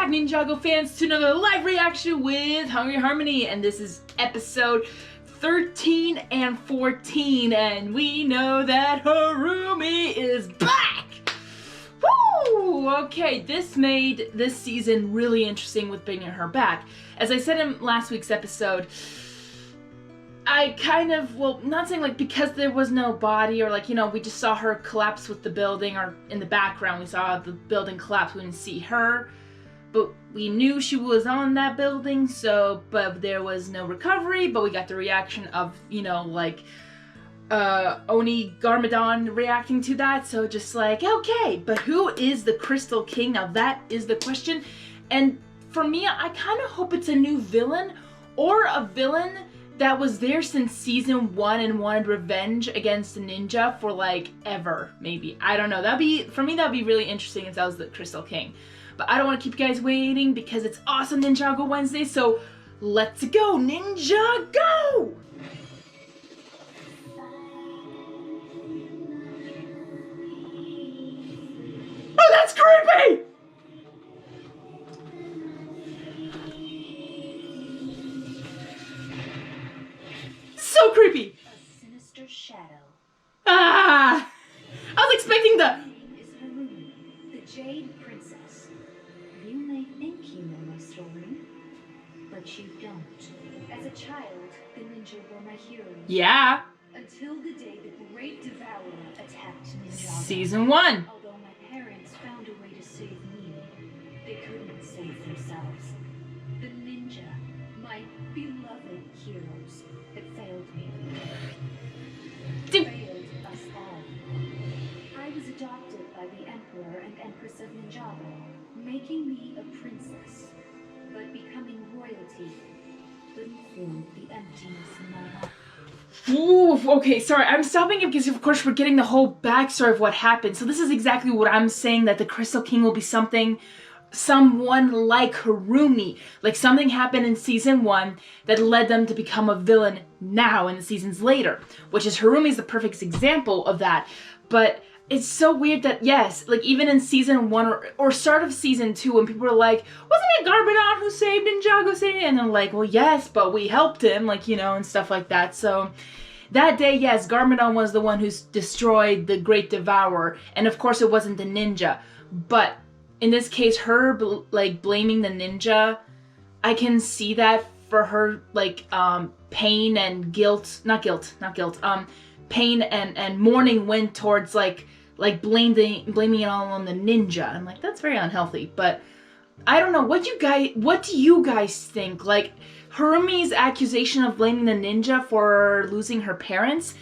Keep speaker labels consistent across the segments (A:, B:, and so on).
A: back, Ninjago fans, to another live reaction with Hungry Harmony, and this is episode 13 and 14, and we know that Harumi is back! Woo! Okay, this made this season really interesting with bringing her back. As I said in last week's episode, I kind of, well, not saying like because there was no body or like, you know, we just saw her collapse with the building, or in the background we saw the building collapse, we didn't see her, but we knew she was on that building, so, but there was no recovery, but we got the reaction of, you know, like, Oni Garmadon reacting to that, so just like, okay, but who is the Crystal King? Now that is the question, and for me, I kind of hope it's a new villain, or a villain that was there since season 1 and wanted revenge against the ninja for like ever, maybe. I don't know. That'd be, for me, that'd be really interesting if that was the Crystal King. But I don't want to keep you guys waiting because it's awesome Ninjago Wednesday, so let's go, Ninjago! Oh, that's creepy! So creepy!
B: A sinister shadow.
A: Ah! I was expecting the...
B: My name is Harumi, the Jade Princess. You may think you know my story, but you don't. As a child, the ninja were my heroes.
A: Yeah.
B: Until the day the Great Devourer attacked Ninjago.
A: Season 1.
B: Although my parents found a way to save me, they couldn't save themselves. The ninja, my beloved heroes, had failed me. Failed us all. I was adopted by the Emperor and Empress of Ninjago, making me a princess. But becoming royalty couldn't fill the emptiness in my heart.
A: Ooh, okay, sorry, I'm stopping it because of course we're getting the whole backstory of what happened. So this is exactly what I'm saying, that the Crystal King will be someone like Harumi. Like something happened in season 1 that led them to become a villain now in the seasons later. Which is, Harumi's the perfect example of that. But it's so weird that, yes, like even in season 1 or start of season 2 when people were like, wasn't it Garmadon who saved Ninjago? And they're like, well, yes, but we helped him, like, you know, and stuff like that. So that day, yes, Garmadon was the one who destroyed the Great Devourer. And of course it wasn't the ninja. But in this case, her, like, blaming the ninja, I can see that for her, like, pain and guilt, pain and mourning went towards, like blaming it all on the ninja. I'm like, that's very unhealthy. But I don't know, what do you guys think? Like, Harumi's accusation of blaming the ninja for losing her parents,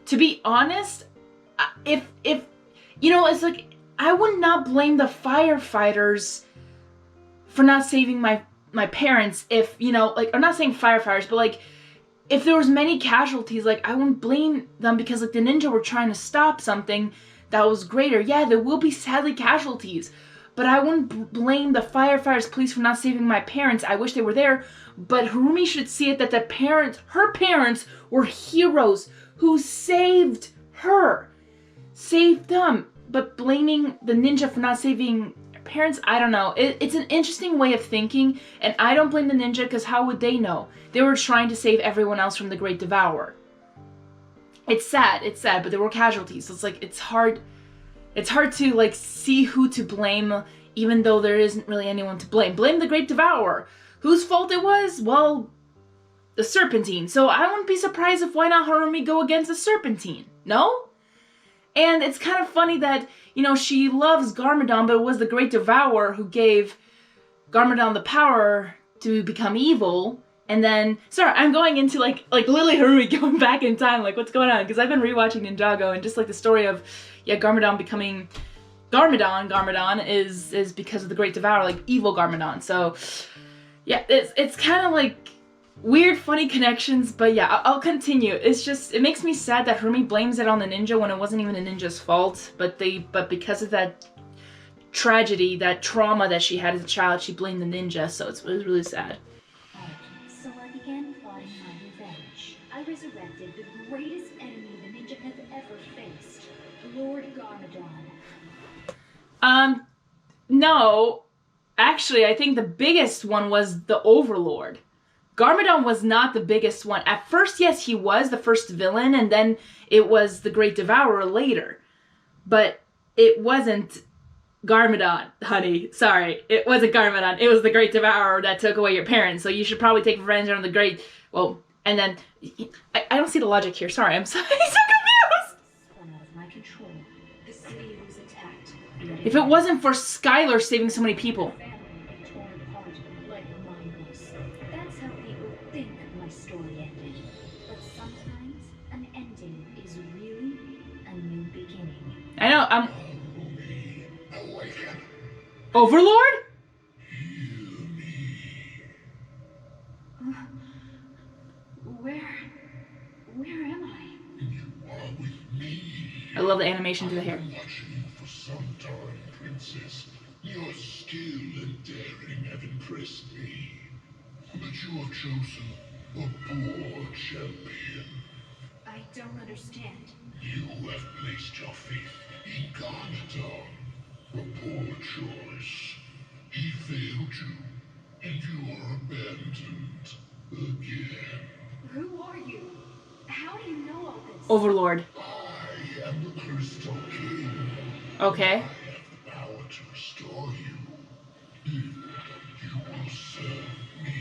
A: to be honest, if you know, it's like, I would not blame the firefighters for not saving my parents if, you know, like, I'm not saying firefighters, but like, if there was many casualties, like, I wouldn't blame them because, like, the ninja were trying to stop something that was greater. Yeah, there will be sadly casualties, but I wouldn't blame the firefighters, police for not saving my parents. I wish they were there, but Harumi should see it that her parents were heroes who saved her. Saved them. But blaming the ninja for not saving parents, I don't know. It's an interesting way of thinking, and I don't blame the ninja because how would they know? They were trying to save everyone else from the Great Devourer. It's sad, but there were casualties. So it's like, it's hard to like see who to blame, even though there isn't really anyone to blame. Blame the Great Devourer. Whose fault it was? Well, the Serpentine. So I wouldn't be surprised if why not Harumi go against the Serpentine? No? And it's kind of funny that, you know, she loves Garmadon, but it was the Great Devourer who gave Garmadon the power to become evil. And then, sorry, I'm going into like literally Harumi going back in time, like what's going on? Because I've been rewatching Ninjago, and just like the story of, yeah, Garmadon becoming Garmadon is because of the Great Devourer, like evil Garmadon. So yeah, it's kind of like weird, funny connections, but yeah, I'll continue. It's just, it makes me sad that Harumi blames it on the ninja when it wasn't even the ninja's fault, but because of that tragedy, that trauma that she had as a child, she blamed the ninja, so it was really sad.
B: So I began plotting my revenge. I resurrected the greatest enemy the ninja has ever faced, Lord Garmadon.
A: No. Actually, I think the biggest one was the Overlord. Garmadon was not the biggest one. At first, yes, he was the first villain, and then it was the Great Devourer later. But it wasn't Garmadon, honey. Sorry, it wasn't Garmadon. It was the Great Devourer that took away your parents. So you should probably take revenge on the Great... Well, and then... I don't see the logic here. Sorry, I'm so confused.
B: Spun out of my control. The city was attacked.
A: If it wasn't for Skylar saving so many people...
B: Family torn apart like mine was. That's how people think my story ended. But sometimes an ending is really a new beginning.
A: I know, I'm...
C: Harumi, awaken.
A: Overlord?
C: Heal me.
B: Where am I?
C: You are with me.
A: I love the animation to the hair.
C: I've been watching you for some time, Princess. Your skill and daring have impressed me. But you have chosen a poor champion.
B: I don't understand.
C: You have placed your faith in Garmadon. A poor choice. He failed you, and you are abandoned again.
B: Who are you? How do you know all this?
A: Overlord.
C: I am the Crystal King.
A: Okay.
C: I have the power to restore you. If you will serve me.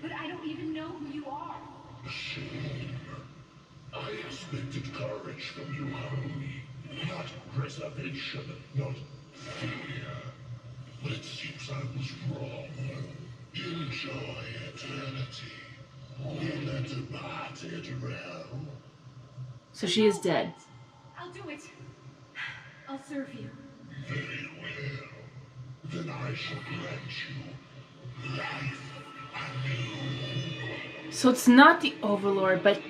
B: But I don't even know who you are.
C: Shame. I expected courage from you, Harumi. Not reservation, not fear. But it seems I was wrong. Enjoy eternity in a departed realm.
A: So she is dead.
B: I'll do it. I'll serve you.
C: Very well. Then I shall grant you life anew.
A: So it's not the Overlord, but...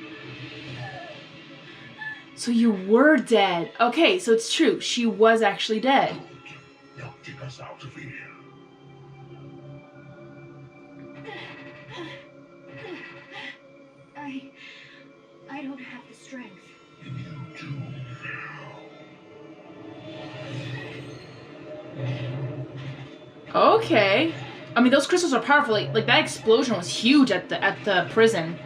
A: So you were dead. Okay, so it's true. She was actually dead.
C: Good. Now take us out of here.
B: I don't have the strength.
C: You do now.
A: Okay. I mean, those crystals are powerful. Like that explosion was huge at the prison.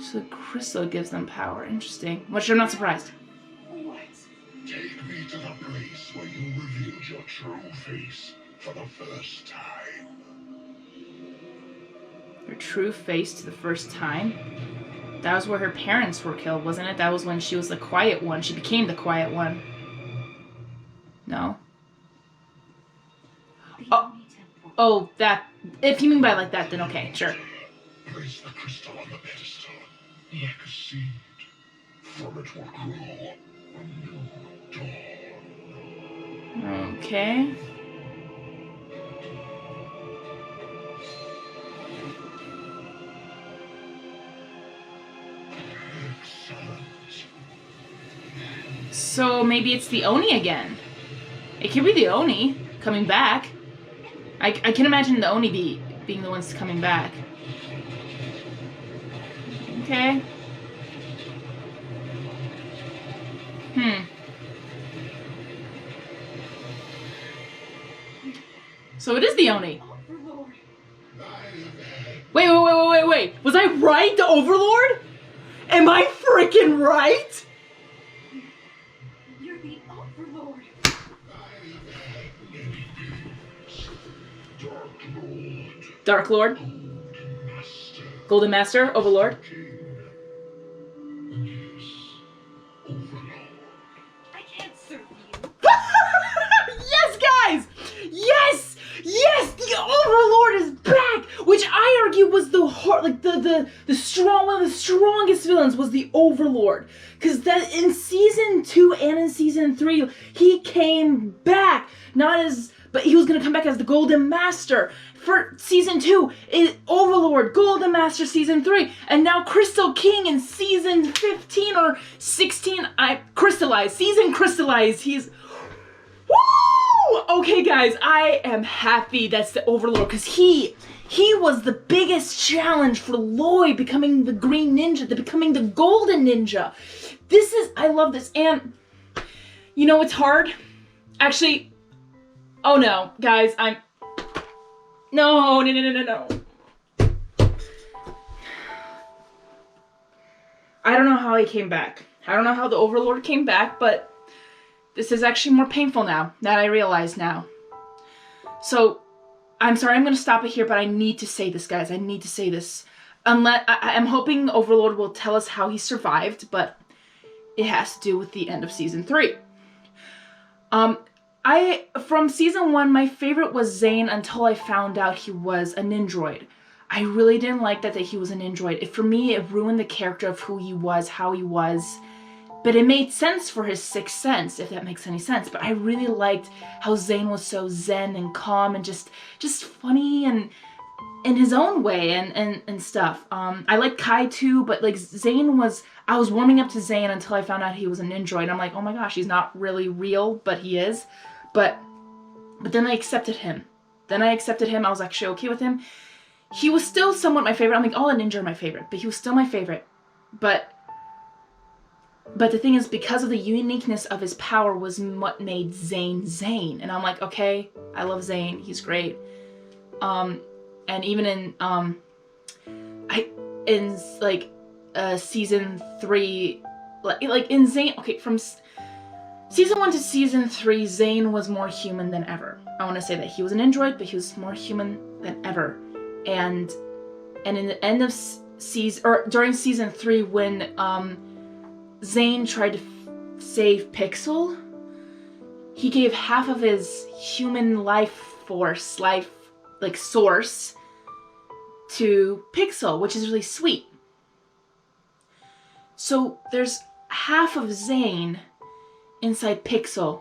A: So the crystal gives them power. Interesting. Which I'm not surprised.
B: What?
C: Take me to the place where you revealed your true face for the first time.
A: Her true face to the first time? That was where her parents were killed, wasn't it? That was when she was the quiet one. She became the quiet one. No?
B: The
A: Oh.
B: Oni temple.
A: Oh, that... If you mean by like that, then okay, sure.
C: Place the crystal on the pedestal, like a seed. From it will grow a new dawn.
A: Okay.
C: Excellent.
A: So maybe it's the Oni again. It could be the Oni coming back. I can imagine the Oni being the ones coming back. Okay. So it is the Oni.
B: Overlord.
A: Wait. Was I right, the Overlord? Am I freaking right?
B: You're the Overlord.
C: Dark Lord,
A: Dark Lord,
C: Master,
A: Golden Master, Overlord.
C: King, and yes, Overlord.
B: I can't serve you.
A: Yes, guys! Yes! Yes! The Overlord is back! Which I argue was the one of the strongest villains was the Overlord. Because that in season 2 and in season 3, he came back. But he was gonna come back as the Golden Master. For season 2, Overlord, Golden Master season 3, and now Crystal King in season 15 or 16. Crystalized. Season Crystalized. He's... Woo! Okay, guys, I am happy that's the Overlord, because he was the biggest challenge for Lloyd becoming the Green Ninja, becoming the Golden Ninja. I love this, and You know what's hard? Actually, oh no, guys, no. I don't know how he came back. I don't know how the Overlord came back, but this is actually more painful now, that I realize now. So, I'm sorry, I'm going to stop it here, but I need to say this, guys. I need to say this. I'm hoping Overlord will tell us how he survived, but it has to do with the end of season 3. From season 1, my favorite was Zane until I found out he was a Ninjroid. I really didn't like that he was a Ninjroid. For me, it ruined the character of who he was, how he was. But it made sense for his sixth sense, if that makes any sense. But I really liked how Zane was so zen and calm and just funny and in his own way and stuff. I like Kai too, but like I was warming up to Zane until I found out he was a Ninjroid. I'm like, oh my gosh, he's not really real, but he is. But then I accepted him. I was actually okay with him. He was still somewhat my favorite. I'm like, all the ninja are my favorite, but he was still my favorite. But the thing is, because of the uniqueness of his power was what made Zane Zane. And I'm like, okay, I love Zane. He's great. And even in season 3, like in Zane, okay, from season 1 to season 3, Zane was more human than ever. I want to say that he was an android, but he was more human than ever. And in the end of during season 3, when Zane tried to save Pixel, he gave half of his human source to Pixel, which is really sweet. So there's half of Zane inside Pixel,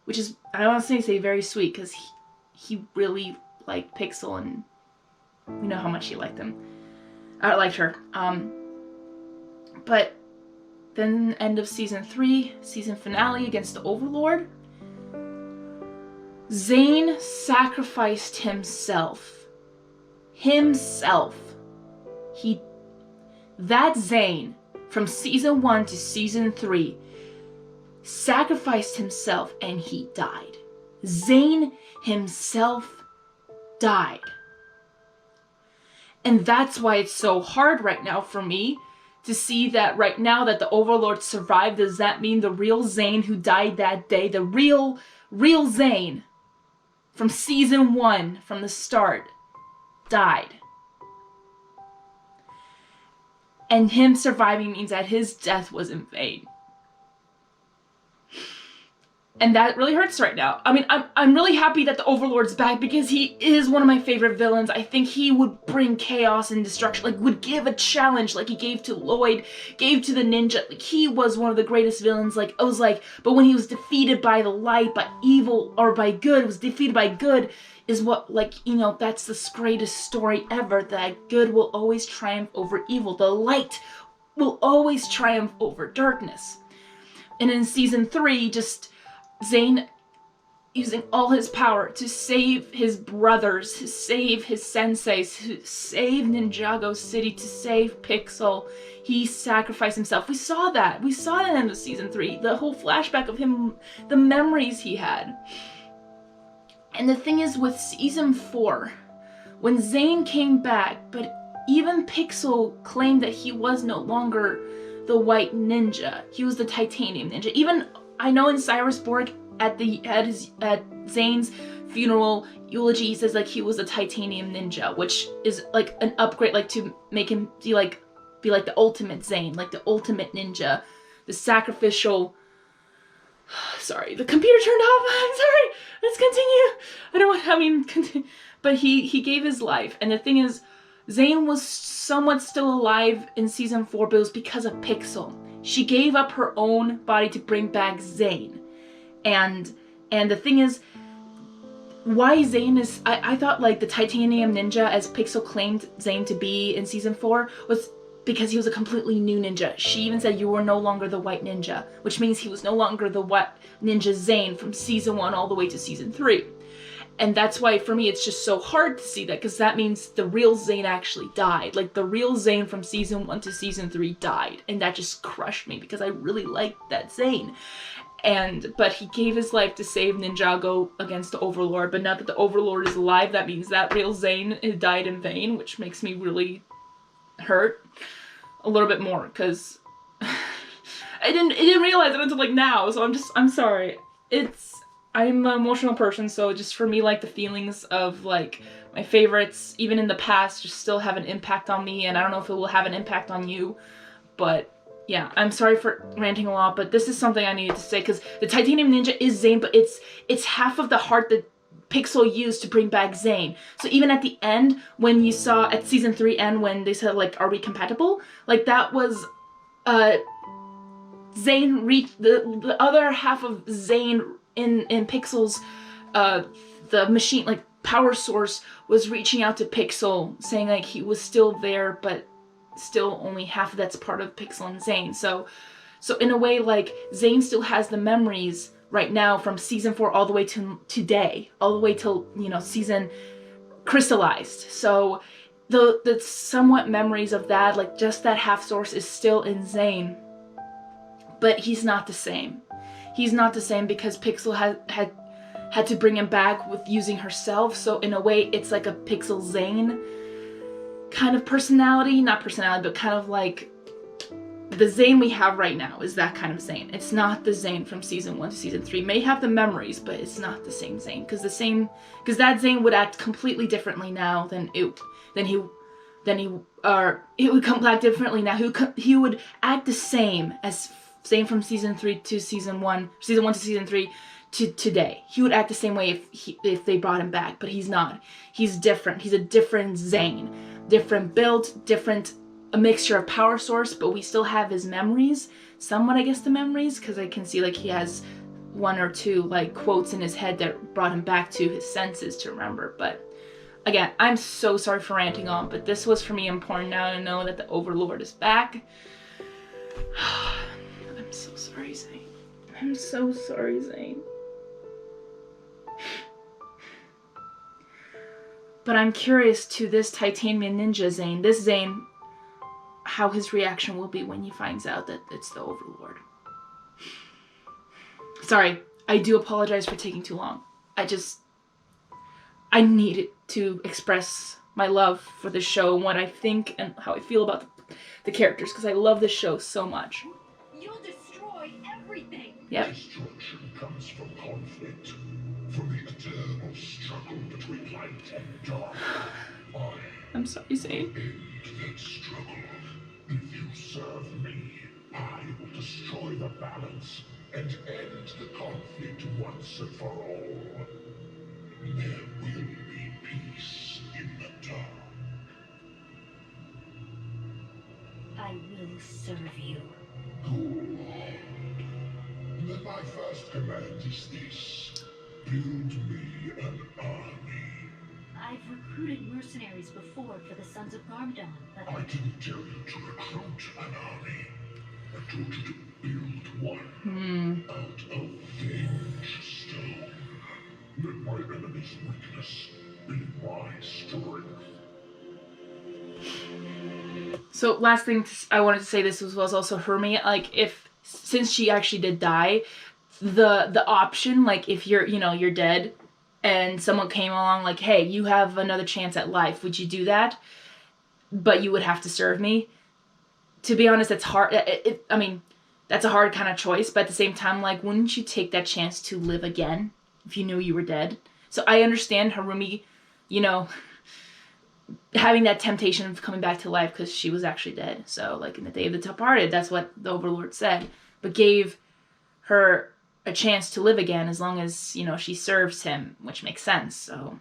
A: which is, I honestly say, very sweet, because he really liked Pixel, and we know how much he liked him. I liked her. But then end of season 3, season finale against the Overlord, Zane sacrificed himself. That Zane from season 1 to season 3 sacrificed himself, and he died. Zane himself died. And that's why it's so hard right now for me to see that right now that the Overlord survived. Does that mean the real Zane who died that day, the real Zane from season 1, from the start, died? And him surviving means that his death was in vain. And that really hurts right now. I mean, I'm really happy that the Overlord's back, because he is one of my favorite villains. I think he would bring chaos and destruction, like would give a challenge like he gave to Lloyd, gave to the ninja. Like, he was one of the greatest villains. Like, I was like, but when he was defeated by the light, by evil, or by good, was defeated by good, is what, like, you know, that's the greatest story ever, that good will always triumph over evil. The light will always triumph over darkness. And in season 3, just Zane using all his power to save his brothers, to save his senseis, to save Ninjago City, to save Pixel. He sacrificed himself. We saw that in the end of season 3. The whole flashback of him, the memories he had. And the thing is, with season 4, when Zane came back, but even Pixel claimed that he was no longer the white ninja. He was the titanium ninja. Even, I know in Cyrus Borg at Zane's funeral eulogy, he says like he was a titanium ninja, which is like an upgrade, like to make him be like the ultimate Zane, like the ultimate ninja, the sacrificial. Sorry, the computer turned off. I'm sorry. Let's continue. But he gave his life, and the thing is, Zane was somewhat still alive in season 4, but it was because of Pixel. She gave up her own body to bring back Zane. And the thing is, why Zane is, I thought like the titanium ninja, as Pixel claimed Zane to be in season 4, was because he was a completely new ninja. She even said you were no longer the white ninja, which means he was no longer the white ninja Zane from season 1 all the way to season 3. And that's why, for me, it's just so hard to see that, because that means the real Zane actually died. Like, the real Zane from season 1 to season 3 died. And that just crushed me, because I really liked that Zane. But he gave his life to save Ninjago against the Overlord. But now that the Overlord is alive, that means that real Zane has died in vain, which makes me really hurt a little bit more, because I didn't realize it until like now. So I'm sorry. I'm an emotional person, so just for me, like, the feelings of like my favorites, even in the past, just still have an impact on me, and I don't know if it will have an impact on you, but yeah, I'm sorry for ranting a lot, but this is something I needed to say, because the Titanium Ninja is Zane, but it's half of the heart that Pixel used to bring back Zane. So even at the end, when you saw at season 3 end, when they said, like, are we compatible? Like, that was, Zane reached, the other half of Zane in Pixel's, the machine, like, power source was reaching out to Pixel, saying, like, he was still there, but still only half of that's part of Pixel and Zane. So in a way, like, Zane still has the memories right now from season 4 all the way to today, all the way till, you know, season Crystalized. So the somewhat memories of that, like, just that half source is still in Zane, but he's not the same. He's not the same because Pixel had to bring him back with using herself. So in a way, it's like a Pixel Zane kind of personality, not personality, but kind of like the Zane we have right now is that kind of Zane. It's not the Zane from season 1 to season 3. May have the memories, but it's not the same Zane, because that Zane would act completely differently now it would come back differently now. He would act the same as Zane from season 3 to season 1 to season 3 to today. He would act the same way if they brought him back, but he's not. He's different. He's a different Zane. Different build, a mixture of power source, but we still have his memories. Somewhat, I guess, the memories, because I can see, like, he has 1 or 2, like, quotes in his head that brought him back to his senses to remember. But again, I'm so sorry for ranting on, but this was for me important now to know that the Overlord is back. I'm so sorry, Zane. I'm so sorry, Zane. But I'm curious to this Titanium Ninja Zane, this Zane, how his reaction will be when he finds out that it's the Overlord. Sorry, I do apologize for taking too long. I needed to express my love for the show and what I think and how I feel about the characters, because I love this show so much.
B: You'll destroy everything.
A: Yep.
C: Destruction comes from conflict, from the eternal struggle between light and dark.
A: I'm sorry, Zane.
C: End that struggle. If you serve me, I will destroy the balance and end the conflict once and for all. There will be peace in the dark.
B: I will serve you.
C: Good. Then my first command is this. Build me an army.
B: I've recruited mercenaries before for the Sons of Garmadon, but
C: I didn't tell you to recruit an army. I told you to build one out of venge stone. Let my enemy's weakness be my strength.
A: So last thing I wanted to say, this was also Harumi, like, since she actually did die, the option, like, if you're dead and someone came along like, hey, you have another chance at life, would you do that? But you would have to serve me. To be honest, it's hard. I mean, that's a hard kind of choice, but at the same time, like, wouldn't you take that chance to live again if you knew you were dead? So I understand Harumi, having that temptation of coming back to life because she was actually dead. So, like, in the day of the departed, that's what the Overlord said, but gave her a chance to live again as long as, she serves him, which makes sense. So,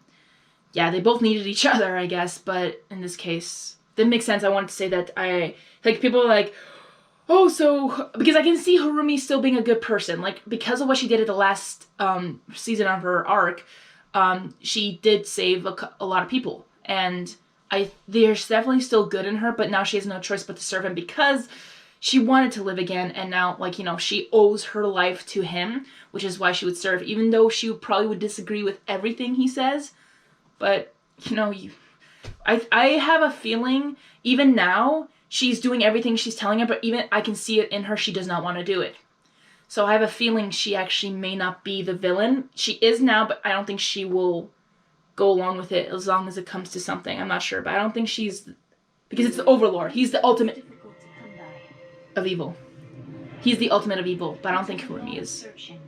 A: yeah, they both needed each other, I guess, but in this case, that makes sense. I wanted to say that people are like, oh, so, because I can see Harumi still being a good person, like, because of what she did at the last season of her arc, she did save a lot of people, and there's definitely still good in her, but now she has no choice but to serve him because she wanted to live again, and now, like, she owes her life to him, which is why she would serve, even though she probably would disagree with everything he says. But, I have a feeling, even now, she's doing everything she's telling him, but even I can see it in her, she does not want to do it. So I have a feeling she actually may not be the villain. She is now, but I don't think she will go along with it as long as it comes to something. I'm not sure, but I don't think she's... Because it's the Overlord. He's the ultimate
B: Difficult to come by.
A: of evil. He's the ultimate of evil, but I don't think Harumi is
B: Searching,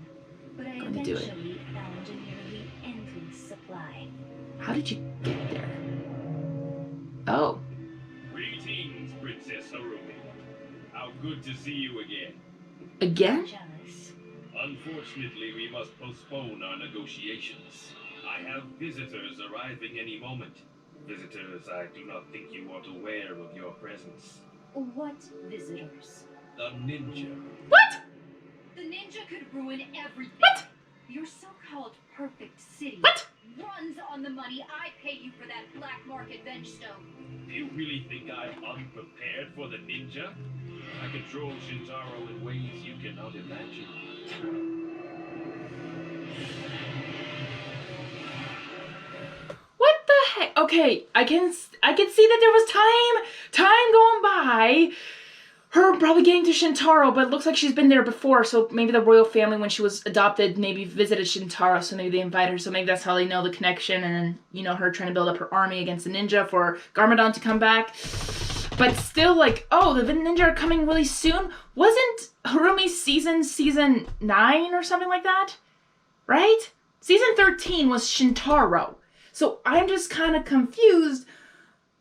B: but I
A: going to do it.
B: eventually found a nearly endless supply.
A: How did you get there? Oh.
D: Greetings, Princess Harumi. How good to see you again.
A: Again?
B: Jealous.
D: Unfortunately, we must postpone our negotiations. I have visitors arriving any moment. Visitors I do not think you are aware of your presence.
B: What visitors?
D: The ninja.
A: What?
B: The ninja could ruin everything.
A: What?
B: Your so-called perfect city
A: What?
B: runs on the money I pay you for that black market bench stone.
D: Do you really think I'm unprepared for the ninja? I control Shintaro in ways you cannot imagine.
A: What the heck? Okay, I can see that there was time going by. Her probably getting to Shintaro, but it looks like she's been there before, so maybe the royal family, when she was adopted, maybe visited Shintaro, so maybe they invite her, so maybe that's how they know the connection, and then, you know, her trying to build up her army against the ninja for Garmadon to come back. But still, like, oh, the ninja are coming really soon? Wasn't Harumi's season 9 or something like that? Right? Season 13 was Shintaro. So I'm just kind of confused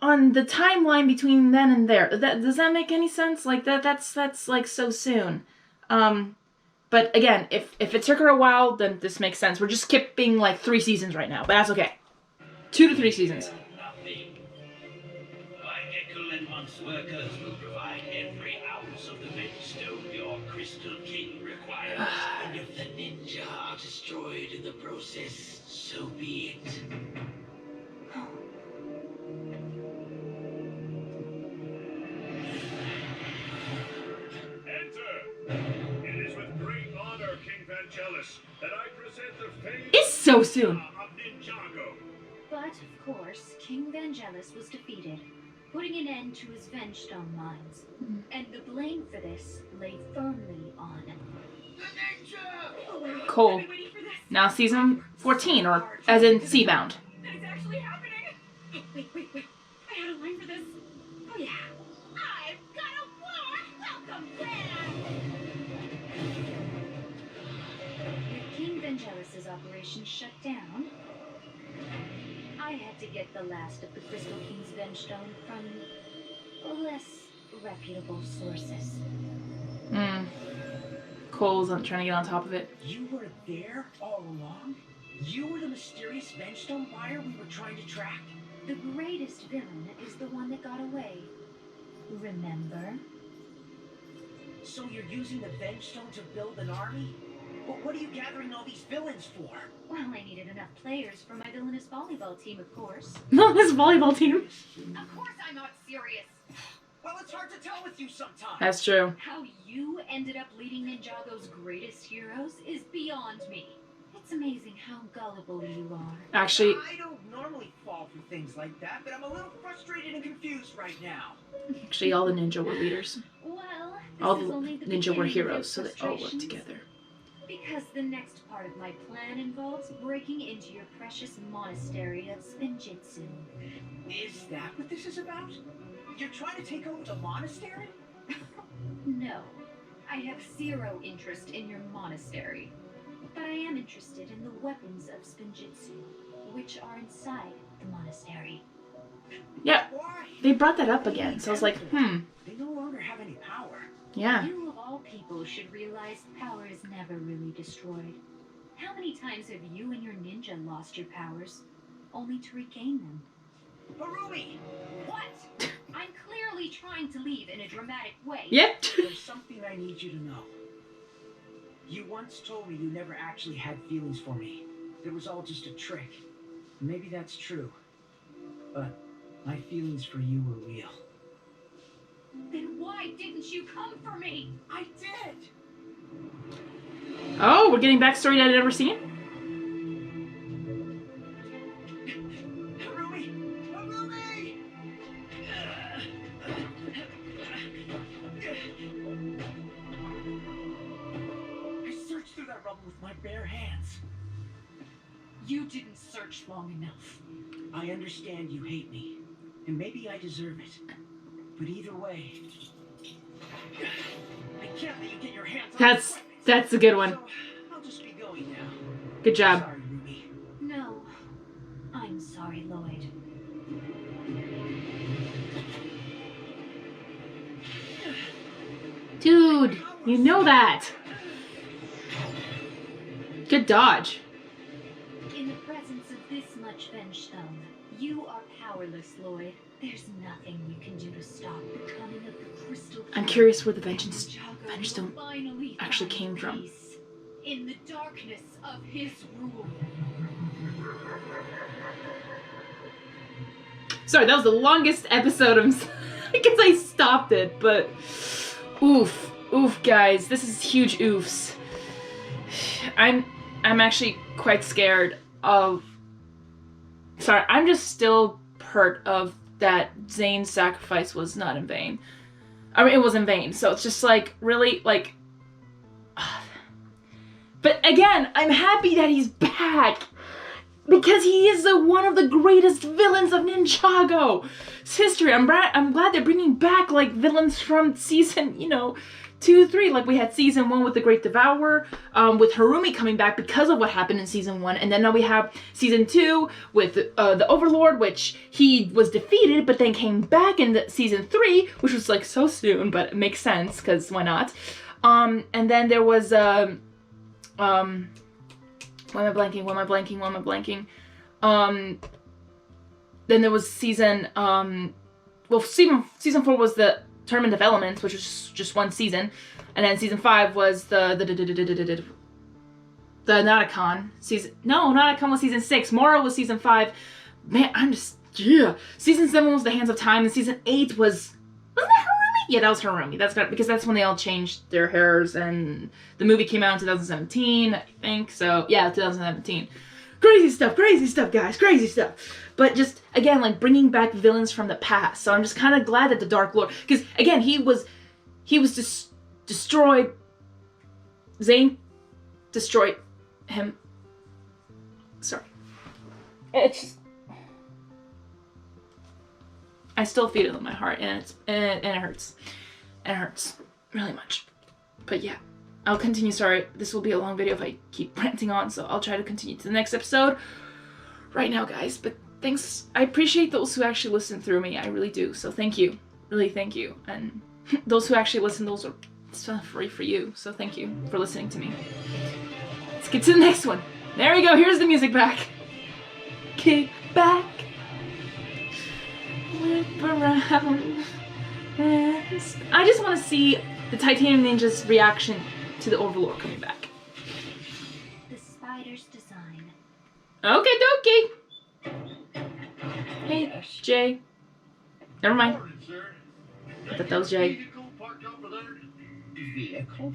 A: on the timeline between then and there. Does that make any sense? Like that's like so soon. But again, if it took her a while, then this makes sense. We're just skipping like 3 seasons right now, but that's okay. 2 to 3 seasons.
E: Nothing. My Echo and Monk's workers will provide every ounce of the Bedstone your Crystal King requires. And if the ninja are destroyed in the process, so be it.
D: Enter! It is with great honor, King Vangelis, that I present the fame
A: It's so soon.
D: of Ninjago.
B: But, of course, King Vangelis was defeated, putting an end to his Vengestone mines. And the blame for this lay firmly on
E: The ninja!
A: Cole. Now season 14, or as in Seabound.
B: It's actually happening! Oh, wait. I had a line for this. Oh, yeah. I've got a warm welcome plan! With King Vangelis' operation shut down, I had to get the last of the Crystal King's Vengestone from less reputable sources.
A: Cole's trying to get on top of it.
F: You were there all along? You were the mysterious Vengestone buyer we were trying to track?
B: The greatest villain is the one that got away. Remember?
F: So you're using the Vengestone to build an army? But what are you gathering all these villains for?
B: Well, I needed enough players for my villainous volleyball team, of course.
A: This volleyball team.
B: Of course I'm not serious.
F: Well, it's hard to tell with you sometimes.
A: That's true.
B: How you ended up leading Ninjago's greatest heroes is beyond me. It's amazing how gullible you are.
A: Actually,
F: I don't normally fall for things like that, but I'm a little frustrated and confused right now.
A: all the ninja were leaders.
B: Well,
A: All
B: this is
A: the
B: only the
A: ninja were
B: beginning of your
A: heroes, so they all worked
B: frustrations.
A: together.
B: Because the next part of my plan involves breaking into your precious monastery of Spinjitzu.
F: Is that what this is about? You're trying to take over the monastery?
B: No, I have zero interest in your monastery. But I am interested in the weapons of Spinjitzu, which are inside the monastery.
A: Yeah,
F: Why?
A: they brought that up again, so I was like,
F: They no longer have any power.
A: yeah.
B: You of all people should realize power is never really destroyed. How many times have you and your ninja lost your powers, only to regain them?
F: Harumi!
B: What? I'm clearly trying to leave in a dramatic way.
A: Yep.
F: There's something I need you to know. You once told me you never actually had feelings for me. It was all just a trick. Maybe that's true. But my feelings for you were real.
B: Then why didn't you come for me?
F: I did!
A: Oh, we're getting backstory that I'd never seen?
F: Harumi! Harumi!
B: You didn't search long enough.
F: I understand you hate me, and maybe I deserve it. But either way, I can't let you get your hands on
A: That's a good one.
F: So, I'll just be going now.
A: Good job.
F: Sorry, Ruby.
B: No. I'm sorry, Lloyd.
A: Dude, you know that. Good dodge.
B: In the presence of this much Vengestone, you are powerless, Lloyd. There's nothing you can do to stop the coming of the Crystal King.
A: I'm curious where the
B: Ninjago
A: Vengestone
B: will finally
A: actually
B: find
A: came from.
B: peace in the darkness of his rule.
A: Sorry, that was the longest episode of because I stopped it, but oof, guys, this is huge oofs. I'm actually quite scared of. Sorry, I'm just still hurt of that Zane's sacrifice was not in vain. I mean, it was in vain, so it's just like really like. But again, I'm happy that he's back. Because he is one of the greatest villains of Ninjago's history. I'm glad they're bringing back like villains from season, 2, 3. Like we had season 1 with the Great Devourer, with Harumi coming back because of what happened in season 1, and then now we have season 2 with the Overlord, which he was defeated, but then came back in season 3, which was like so soon, but it makes sense because why not? And then there was Why am I blanking? Then there was season 4 was the Tournament of Elements, which was just one season. And then season 5 was the Nauticon. Nauticon was season 6. Mora was season 5. Man, Season 7 was the Hands of Time, and season 8 wasn't that Harumi? Yeah, that was Harumi. Because that's when they all changed their hairs, and the movie came out in 2017, I think. So yeah, 2017. Crazy stuff, guys, crazy stuff. But just again, like bringing back villains from the past. So I'm just kind of glad that the Dark Lord, because again, he was destroyed. Zane destroyed him. Sorry, it's just, I still feel it in my heart, and it hurts. And it hurts really much. But yeah, I'll continue. Sorry, this will be a long video if I keep ranting on, so I'll try to continue to the next episode right now, guys. But thanks. I appreciate those who actually listen through me. I really do. So thank you. Really, thank you. And those who actually listen, it's not free for you. So thank you for listening to me. Let's get to the next one. There we go. Here's the music back. Kick back. Whip around. I just want to see the Titanium Ninja's reaction to the Overlord coming back.
B: The spider's design.
A: Okay, dokie. Hey, Jay. Never mind.
C: Morning, sir.
A: I thought that was Jay.
C: Vehicle parked over there?
E: Vehicle?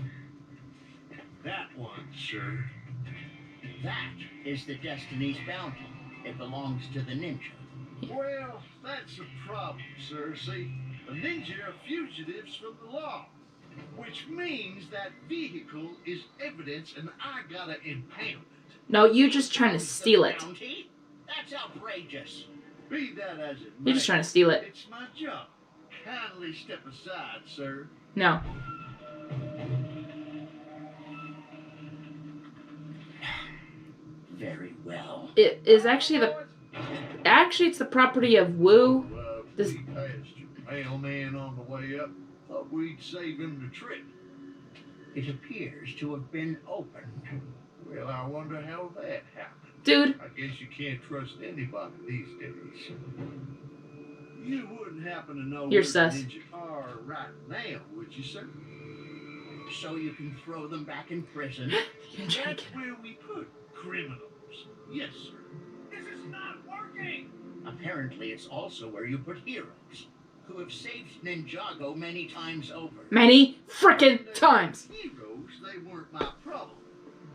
C: That one, sir.
E: That is the Destiny's Bounty. It belongs to the ninja.
C: Well, that's a problem, sir. See, the ninja are fugitives from the law, which means that vehicle is evidence and I gotta impound it.
A: No, you're just trying to steal it.
E: Bounty? That's outrageous.
C: Be that as it may,
A: You're just trying to steal it.
C: it's my job. Kindly step aside, sir.
A: No.
E: Very well.
A: It is actually it's the property of Wu. This-
C: We passed your mailman on the way up. Thought we'd save him the trip.
E: It appears to have been opened.
C: Well, I wonder how that happened.
A: Dude,
C: I guess you can't trust anybody these days. You wouldn't happen to know
A: You're
C: where
A: sus.
C: the ninja are right now, would you, sir?
E: So you can throw them back in prison.
A: you're trying
C: That's
A: to
C: where we put criminals. Yes, sir.
E: This is not working! Apparently, it's also where you put heroes who have saved Ninjago many times over.
A: many frickin' times.
C: Heroes, they weren't my problem.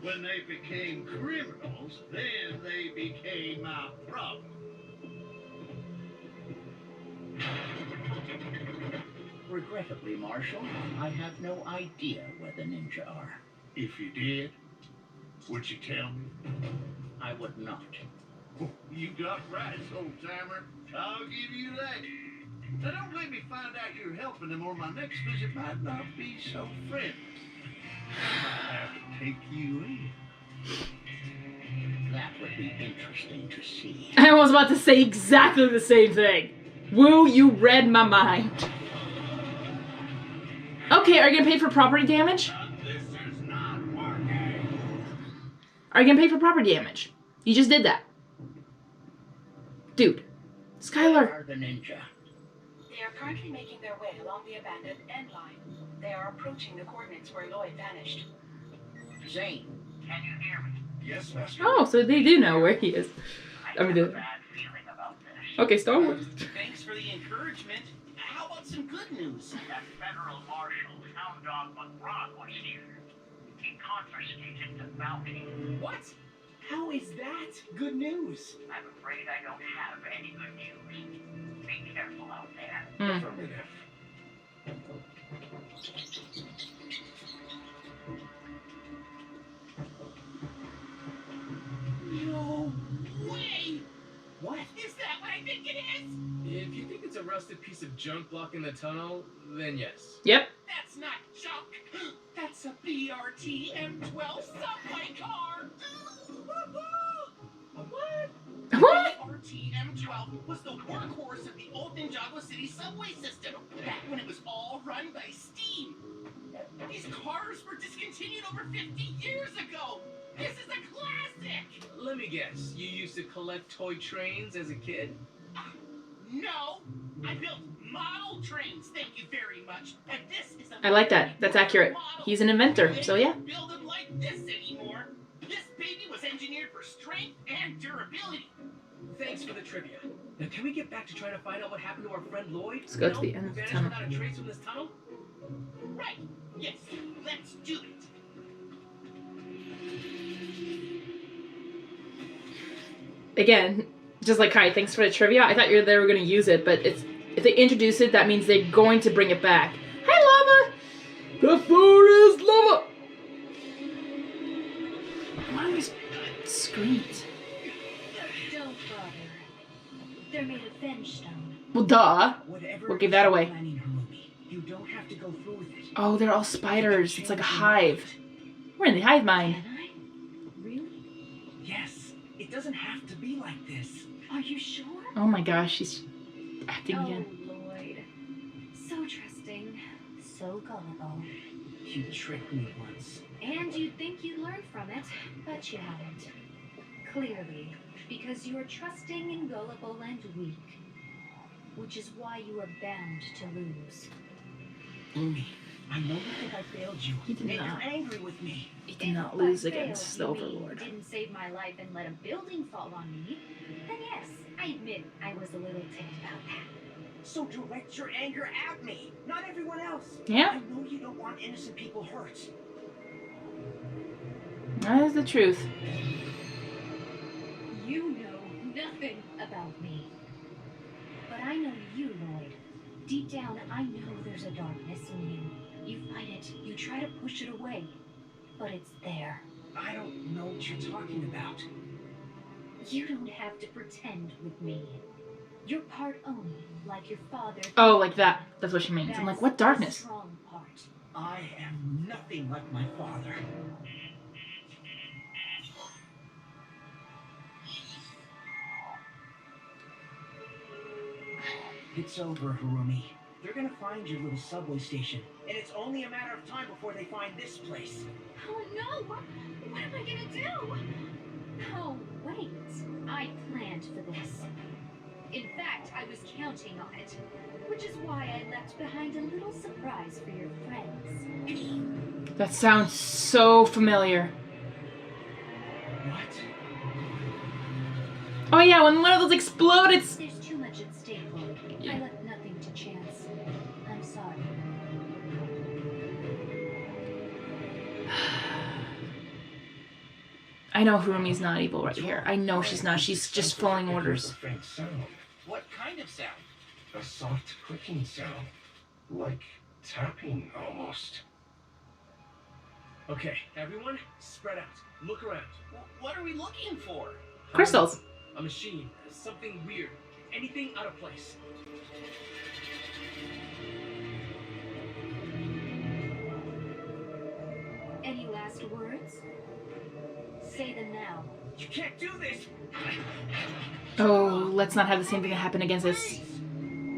C: When they became criminals, then they became my problem.
E: Regrettably, Marshal, I have no idea where the ninja are.
C: If you did, would you tell me?
E: I would not.
G: You got right, old timer. I'll give you that. Now don't let me find out you're helping them, or my next visit might not be so friendly. I might have to take you in.
E: That would be interesting to see.
A: I was about to say exactly the same thing. Woo, you read my mind. Okay, are you gonna pay for property damage?
E: This is not working.
A: Are you gonna pay for property damage? You just did that. Dude. Skylar.
E: Where are the ninja?
H: They are currently making their way along the abandoned end line. They are approaching the coordinates where Lloyd vanished.
E: Zane, can you hear me?
G: Yes, Master.
A: Oh, so they do know where he is. I mean,
E: have a bad feeling about this.
A: okay, Star Wars.
E: Thanks for the encouragement. How about some good news? That federal marshal, Hound Dog McGraw, was here. He confiscated the bounty.
F: What? How is that good news?
E: I'm afraid I don't have any good news. Be careful out there.
A: Hmm.
G: Affirmative.
E: No way!
F: What?
E: Is that what I think it is?
I: If you think it's a rusted piece of junk blocking the tunnel, then yes.
A: Yep.
E: That's not junk. That's a BRT M12 subway car. What?
A: What?
E: BRT M12 was the workhorse of the old Ninjago City subway system back when it was all run by steam. These cars were discontinued over 50 years ago. This is a classic.
I: Let me guess, you used to collect toy trains as a kid?
E: No, I built model trains. Thank you very much. And this is a
A: I like that. That's accurate.
E: model.
A: He's an inventor,
E: They
A: so yeah.
E: don't build them like this anymore. This baby was engineered for strength and durability.
I: Thanks for the trivia. Now can we get back to trying to find out what happened to our friend Lloyd?
A: Let's go to the end of the
I: Vanished
A: tunnel.
I: without a trace from this tunnel?
E: Right. Yes. Let's do it.
A: Again, just like Kai, thanks for the trivia. I thought they were going to use it, but it's if they introduce it, that means they're going to bring it back. Hi, Lava! The forest lava! Why are these screens?
B: Don't bother. They're made of Fenstone.
A: Well, duh.
F: Whatever
A: We'll give that
F: you're
A: away.
F: planning, Harumi, you don't have to go through with it.
A: Oh, they're all spiders. It's like a hive. We're in the hive mind.
B: Can I? Really?
F: Yes, it doesn't have to be like this.
B: Are you sure?
A: Oh my gosh, she's acting again.
B: Oh, Lloyd. So trusting. So gullible.
F: You tricked me once.
B: And you'd think you learned from it, but you haven't. Clearly, because you are trusting and gullible and weak. Which is why you are bound to lose.
F: Harumi, I know you think I failed you.
A: He did
F: and
A: not.
F: you're angry with me.
A: He did
B: If
A: not
B: by
A: lose
B: failed,
A: against the
B: you mean
A: Overlord.
B: Didn't save my life and let a building fall on me, then yes, I admit I was a little ticked about that.
F: So direct your anger at me, not everyone else.
A: Yeah.
F: I know you don't want innocent people hurt.
A: That is the truth.
B: You know nothing about me. But I know you, Lloyd. Deep down, I know there's a darkness in you. You fight it, you try to push it away, but it's there.
F: I don't know what you're talking about.
B: You don't have to pretend with me. You're part own, like your father.
A: Oh, like that. That's what she means. I'm like,
B: That's
A: what
B: the
A: darkness?
B: strong part.
F: I am nothing like my father. It's over, Harumi. They're gonna find your little subway station, and it's only a matter of time before they find this place.
B: Oh no! What am I gonna do? Oh, wait. I planned for this. In fact, I was counting on it. Which is why I left behind a little surprise for your friends.
A: That sounds so familiar.
F: What?
A: Oh yeah, when one of those explode, it's...
B: There's too much at stake, Lloyd. I left nothing to chance. I'm sorry.
A: I know Harumi's not evil right here. I know she's not. She's just following orders.
C: A faint sound.
E: What kind of sound?
C: A soft clicking sound. Like tapping, almost.
I: Okay, everyone, spread out. Look around.
E: What are we looking for?
A: Crystals.
I: A machine. Something weird. Anything out of place.
B: Any last words? Say them now.
I: You can't do this!
A: Oh, let's not have the same thing that happened against this.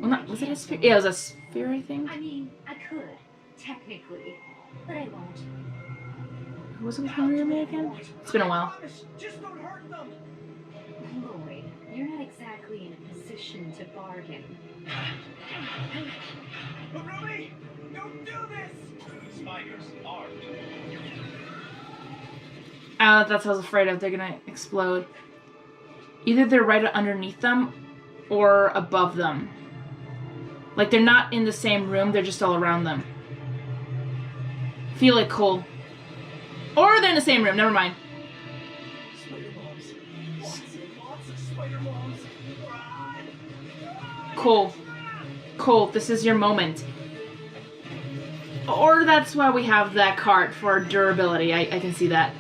A: Well, not, was it a sphere? Yeah, it was a sphere, I think.
B: I mean, I could, technically, but I won't.
A: Who was it with Harumi again? It's been a while.
I: Just don't hurt them!
B: Lloyd, you're not exactly in a position to bargain.
I: Harumi! Don't do this!
E: Spiders armed.
A: That's what I was afraid of. They're gonna explode. Either they're right underneath them or above them. Like they're not in the same room, they're just all around them. Feel it, Cole. Or they're in the same room, never mind.
I: Spider bombs. Lots of spider bombs. Run!
A: Cole. Cole, this is your moment. Or that's why we have that card for durability. I can see that.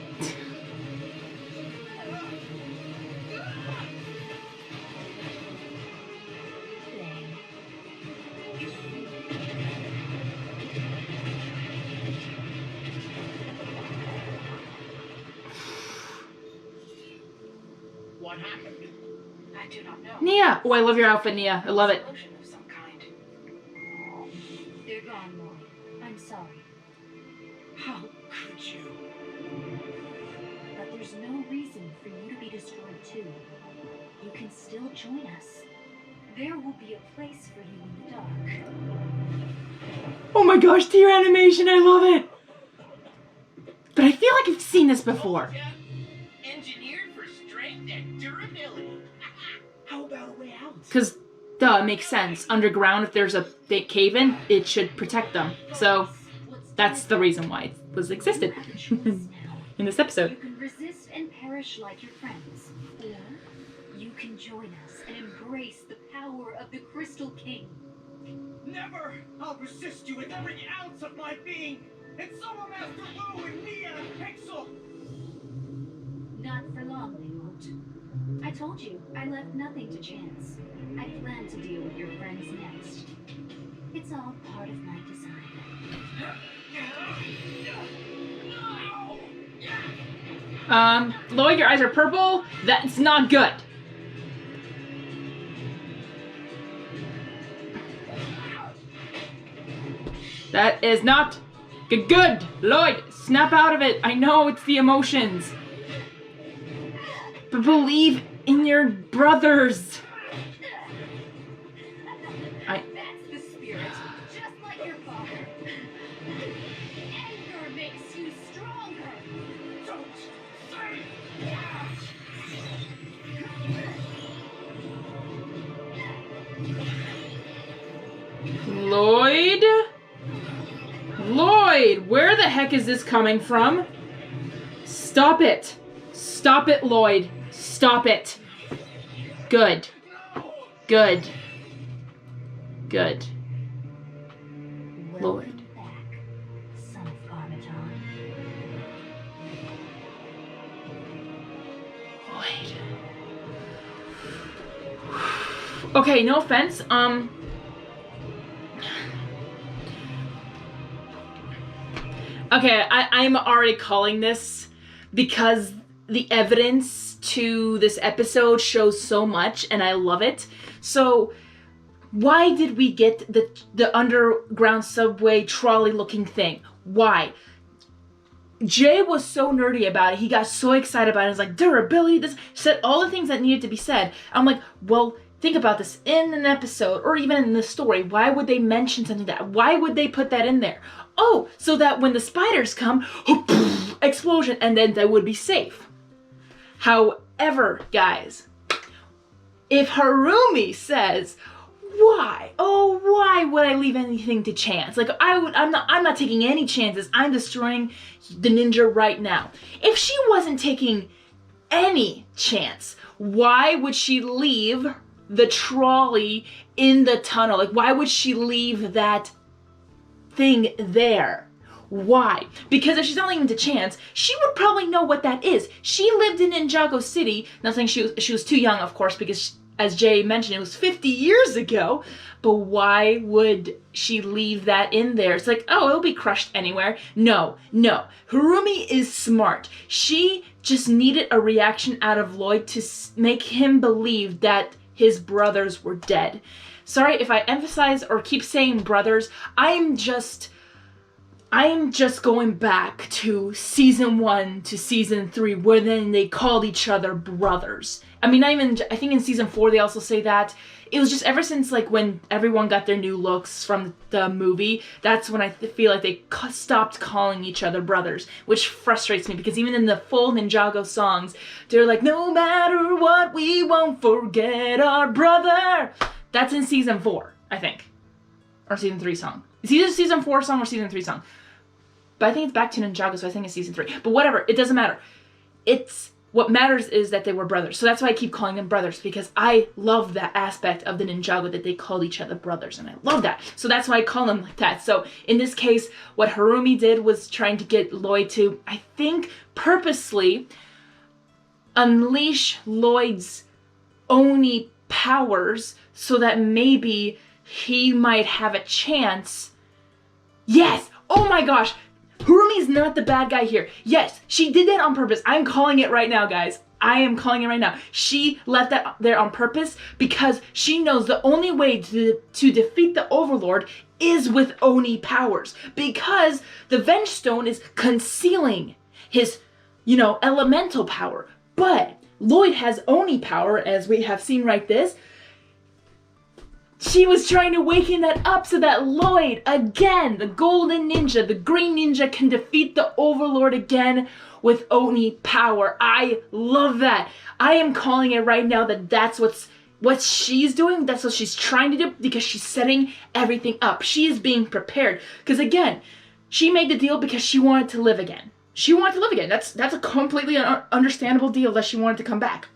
E: What happened?
H: I do not know.
A: Nia! Oh, I love your outfit, Nia. I love it.
H: Explosion of some kind.
B: They're gone, Lloyd. I'm sorry.
E: How could you?
B: But there's no reason for you to be destroyed too. You can still join us. There will be a place for you in the dark.
A: Oh my gosh, tear animation, I love it! But I feel like I've seen this before.
E: Yeah. Engineered for strength and durability.
I: How about a way out?
A: Because, duh, it makes sense. Underground, if there's a big cave-in, it should protect them. So, that's the reason why it was existed in this episode.
B: You can resist and perish like your friends, or you can join us and embrace the power of the Crystal King.
I: Never! I'll resist you with every ounce of my being! And so will Master Wu and Nia and Pixel!
B: Not for long, they won't. I told you, I left nothing to chance. I plan to deal with your friends next. It's all part of my design.
A: Lloyd, your eyes are purple. That's not good. That is not good. Lloyd, snap out of it. I know it's the emotions. But believe in your brothers.
B: That's the spirit, just like your father. Anger makes you stronger.
I: Don't say
A: Lloyd? Lloyd, where the heck is this coming from? Stop it. Stop it, Lloyd. Stop it. Good. Good. Good. Lloyd.
B: Welcome back, son of Garmaton.
A: Lloyd. Okay, no offense. Okay, I'm already calling this because the evidence to this episode shows so much and I love it. So why did we get the underground subway trolley looking thing? Why? Jay was so nerdy about it. He got so excited about it. It was like durability, this, said all the things that needed to be said. I'm like, well, think about this in an episode or even in the story. Why would they mention something like that? Why would they put that in there? Oh, so that when the spiders come, explosion, and then they would be safe. However, guys, if Harumi says, why? Oh, why would I leave anything to chance? Like I'm not taking any chances. I'm destroying the ninja right now. If she wasn't taking any chance, why would she leave the trolley in the tunnel? Like, why would she leave that thing there? Why? Because if she's not leaving to chance, she would probably know what that is. She lived in Ninjago City. Not saying she was too young, of course, because as Jay mentioned, it was 50 years ago. But why would she leave that in there? It's like, oh, it'll be crushed anywhere. No. Harumi is smart. She just needed a reaction out of Lloyd to make him believe that his brothers were dead. Sorry if I emphasize or keep saying brothers. I am just going back to season 1 to season 3, where then they called each other brothers. I mean, I think in season 4 they also say that. It was just ever since like when everyone got their new looks from the movie, that's when I feel like they stopped calling each other brothers, which frustrates me because even in the full Ninjago songs, they're like, no matter what, we won't forget our brother. That's in season 4, I think. Or season 3 song. It's either season 4 song or season 3 song. But I think it's back to Ninjago, so I think it's season 3. But whatever, it doesn't matter. What matters is that they were brothers. So that's why I keep calling them brothers, because I love that aspect of the Ninjago that they called each other brothers, and I love that. So that's why I call them like that. So in this case, what Harumi did was trying to get Lloyd to, I think, purposely unleash Lloyd's Oni powers so that maybe he might have a chance. Yes! Oh my gosh! Harumi's not the bad guy here. Yes, she did that on purpose. I'm calling it right now, guys. I am calling it right now. She left that there on purpose because she knows the only way to defeat the Overlord is with Oni powers. Because the Venge Stone is concealing his, elemental power. But Lloyd has Oni power, as we have seen right this. She was trying to waken that up so that Lloyd, again, the golden ninja, the green ninja, can defeat the Overlord again with Oni power. I love that. I am calling it right now that that's what she's doing. That's what she's trying to do, because she's setting everything up. She is being prepared. Because again, she made the deal because she wanted to live again. She wanted to live again. That's a completely understandable deal that she wanted to come back.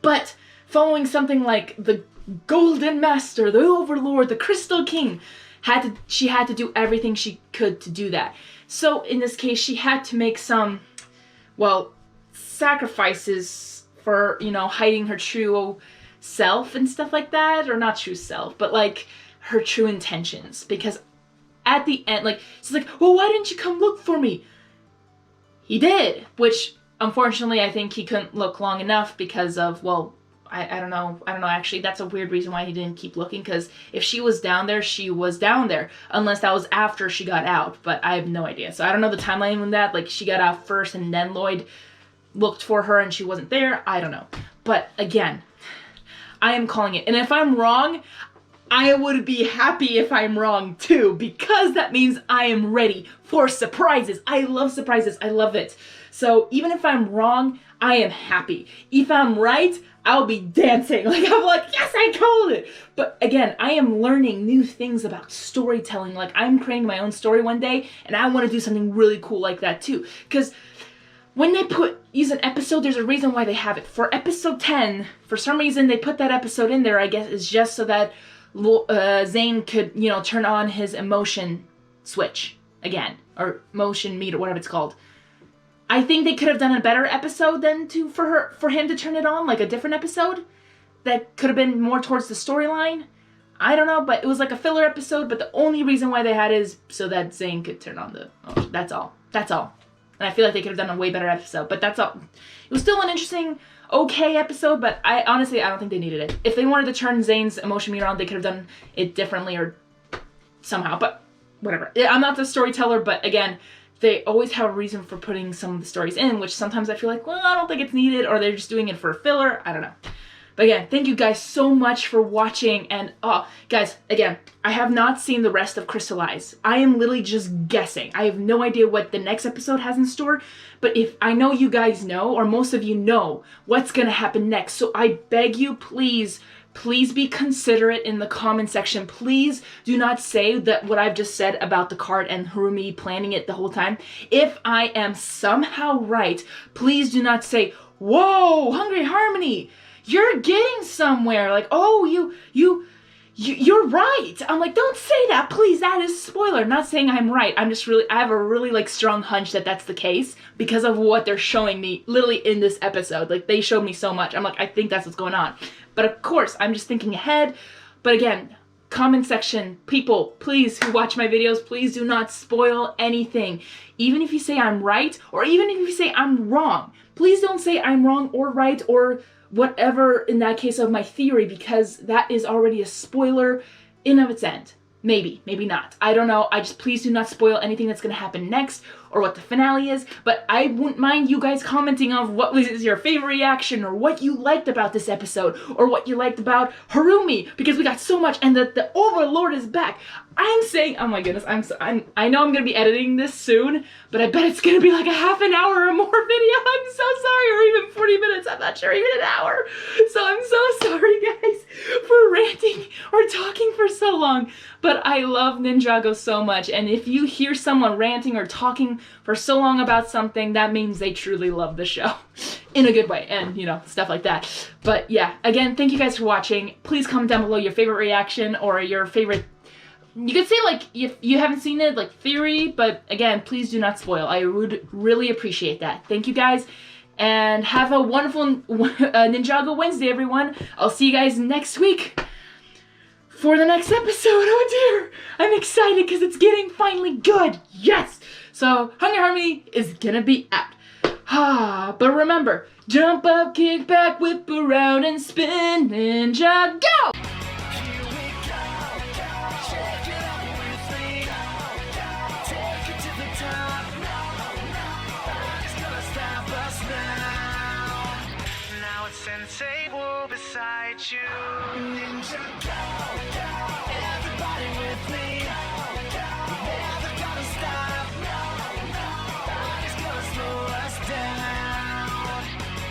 A: But following something like the Golden Master, the Overlord, the Crystal King, she had to do everything she could to do that. So in this case, she had to make some, sacrifices for, hiding her true self and stuff like that. Or not true self, but like her true intentions. Because at the end, she's like, well, why didn't you come look for me? He did, which unfortunately I think he couldn't look long enough because of, I don't know, actually, that's a weird reason why he didn't keep looking, because if she was down there, she was down there, unless that was after she got out, but I have no idea. So I don't know the timeline on that, she got out first and then Lloyd looked for her and she wasn't there, I don't know. But again, I am calling it, and if I'm wrong, I would be happy if I'm wrong too, because that means I am ready for surprises. I love surprises, I love it. So even if I'm wrong, I am happy. If I'm right, I'll be dancing. I'm like, yes, I called it. But again, I am learning new things about storytelling. I'm creating my own story one day, and I want to do something really cool like that too. Because when they use an episode, there's a reason why they have it. For episode 10, for some reason, they put that episode in there, I guess, is just so that Zane could, turn on his emotion switch again. Or motion meter, whatever it's called. I think they could have done a better episode than for him to turn it on, a different episode that could have been more towards the storyline. I don't know, but it was like a filler episode, but the only reason why they had it is so that Zane could turn on that's all. That's all. And I feel like they could have done a way better episode, but that's all. It was still an interesting, okay episode, but I don't think they needed it. If they wanted to turn Zane's emotion meter on, they could have done it differently or somehow, but whatever. I'm not the storyteller, but again, they always have a reason for putting some of the stories in, which sometimes I feel like, I don't think it's needed, or they're just doing it for a filler. I don't know. But again, thank you guys so much for watching. And guys, again, I have not seen the rest of Crystalized. I am literally just guessing. I have no idea what the next episode has in store. But if I know you guys know, or most of you know, what's going to happen next. So I beg you, please be considerate in the comment section. Please do not say that what I've just said about the card and Harumi planning it the whole time. If I am somehow right, please do not say, whoa, Hungry Harmony, you're getting somewhere. Oh, you you're right. I'm like, don't say that, please. That is spoiler. Not saying I'm right. I'm just I have a really like strong hunch that that's the case because of what they're showing me literally in this episode. Like they showed me so much. I'm like, I think that's what's going on. But of course, I'm just thinking ahead. But again, comment section, people, please, who watch my videos, please do not spoil anything. Even if you say I'm right, or even if you say I'm wrong, please don't say I'm wrong or right or whatever in that case of my theory, because that is already a spoiler in of its end. Maybe, maybe not. I don't know. I just please do not spoil anything that's going to happen next or what the finale is. But I wouldn't mind you guys commenting on what was your favorite reaction or what you liked about this episode or what you liked about Harumi, because we got so much and the Overlord is back. I'm saying, oh my goodness, I know I'm going to be editing this soon, but I bet it's going to be like a half an hour or more video. I'm so sorry, or even 40 minutes. I'm not sure, even an hour. So I'm so sorry, guys, for ranting or talking for so long. But I love Ninjago so much, and if you hear someone ranting or talking for so long about something, that means they truly love the show in a good way, and you know, stuff like that. But yeah, again, thank you guys for watching. Please comment down below your favorite reaction or your favorite, you could say like if you haven't seen it, like theory, but again, please do not spoil. I would really appreciate that. Thank you guys, and have a wonderful Ninjago Wednesday, everyone. I'll see you guys next week for the next episode. Oh dear, I'm excited because it's getting finally good. Yes. So Hungary is gonna be out. But remember, jump up, kick back, whip around, and spin, Ninjago!
I: Sensei will beside you. Ninjago.